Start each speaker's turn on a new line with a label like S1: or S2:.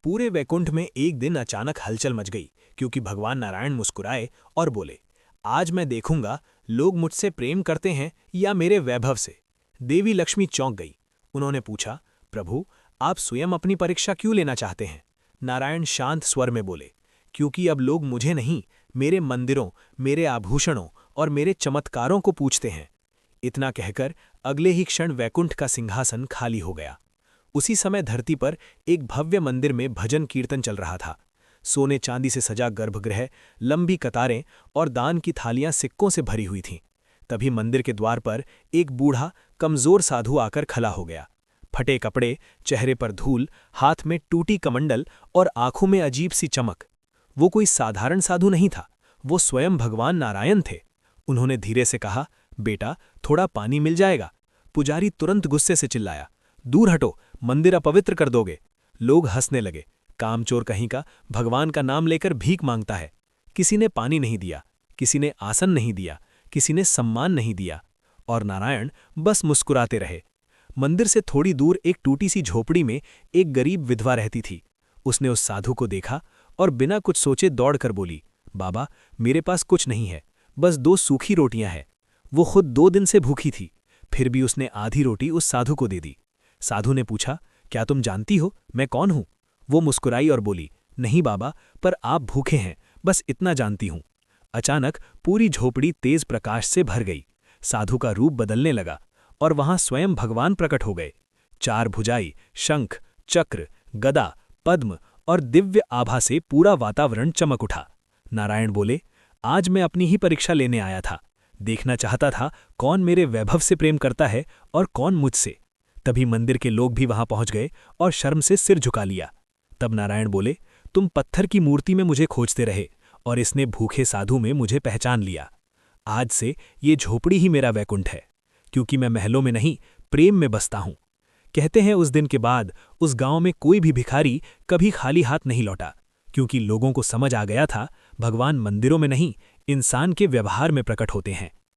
S1: पूरे वैकुंठ में एक दिन अचानक हलचल मच गई, क्योंकि भगवान नारायण मुस्कुराए और बोले, आज मैं देखूंगा लोग मुझसे प्रेम करते हैं या मेरे वैभव से। देवी लक्ष्मी चौंक गई। उन्होंने पूछा, प्रभु, आप स्वयं अपनी परीक्षा क्यों लेना चाहते हैं? नारायण शांत स्वर में बोले, क्योंकि अब लोग मुझे नहीं, मेरे मंदिरों, मेरे आभूषणों और मेरे चमत्कारों को पूछते हैं। इतना कहकर अगले ही क्षण वैकुंठ का सिंहासन खाली हो गया। उसी समय धरती पर एक भव्य मंदिर में भजन कीर्तन चल रहा था। सोने चांदी से सजा गर्भगृह, लंबी कतारें और दान की थालियां सिक्कों से भरी हुई थीं। तभी मंदिर के द्वार पर एक बूढ़ा कमजोर साधु आकर खड़ा हो गया। फटे कपड़े, चेहरे पर धूल, हाथ में टूटी कमंडल और आंखों में अजीब सी चमक। वो कोई साधारण साधु नहीं था, वो स्वयं भगवान नारायण थे। उन्होंने धीरे से कहा, बेटा, थोड़ा पानी मिल जाएगा? पुजारी तुरंत गुस्से से चिल्लाया, दूर हटो, मंदिर अपवित्र कर दोगे। लोग हंसने लगे, कामचोर कहीं का भगवान का नाम लेकर भीख मांगता है। किसी ने पानी नहीं दिया, किसी ने आसन नहीं दिया, किसी ने सम्मान नहीं दिया, और नारायण बस मुस्कुराते रहे। मंदिर से थोड़ी दूर एक टूटी सी झोपड़ी में एक गरीब विधवा रहती थी। उसने उस साधु को देखा और बिना कुछ सोचे दौड़कर बोली, बाबा, मेरे पास कुछ नहीं है, बस 2 सूखी रोटियां हैं। वो खुद 2 दिन से भूखी थी, फिर भी उसने आधी रोटी उस साधु को दे दी। साधु ने पूछा, क्या तुम जानती हो मैं कौन हूं? वो मुस्कुराई और बोली, नहीं बाबा, पर आप भूखे हैं, बस इतना जानती हूं। अचानक पूरी झोपड़ी तेज प्रकाश से भर गई। साधु का रूप बदलने लगा और वहां स्वयं भगवान प्रकट हो गए। 4 भुजाई, शंख, चक्र, गदा, पद्म और दिव्य आभा से पूरा वातावरण चमक उठा। नारायण बोले, आज मैं अपनी ही परीक्षा लेने आया था। देखना चाहता था कौन मेरे वैभव से प्रेम करता है और कौन मुझसे। तभी मंदिर के लोग भी वहां पहुंच गए और शर्म से सिर झुका लिया। तब नारायण बोले, तुम पत्थर की मूर्ति में मुझे खोजते रहे और इसने भूखे साधु में मुझे पहचान लिया। आज से ये झोपड़ी ही मेरा वैकुंठ है, क्योंकि मैं महलों में नहीं, प्रेम में बसता हूं। कहते हैं उस दिन के बाद उस गांव में कोई भी भिखारी कभी खाली हाथ नहीं लौटा, क्योंकि लोगों को समझ आ गया था भगवान मंदिरों में नहीं, इंसान के व्यवहार में प्रकट होते हैं।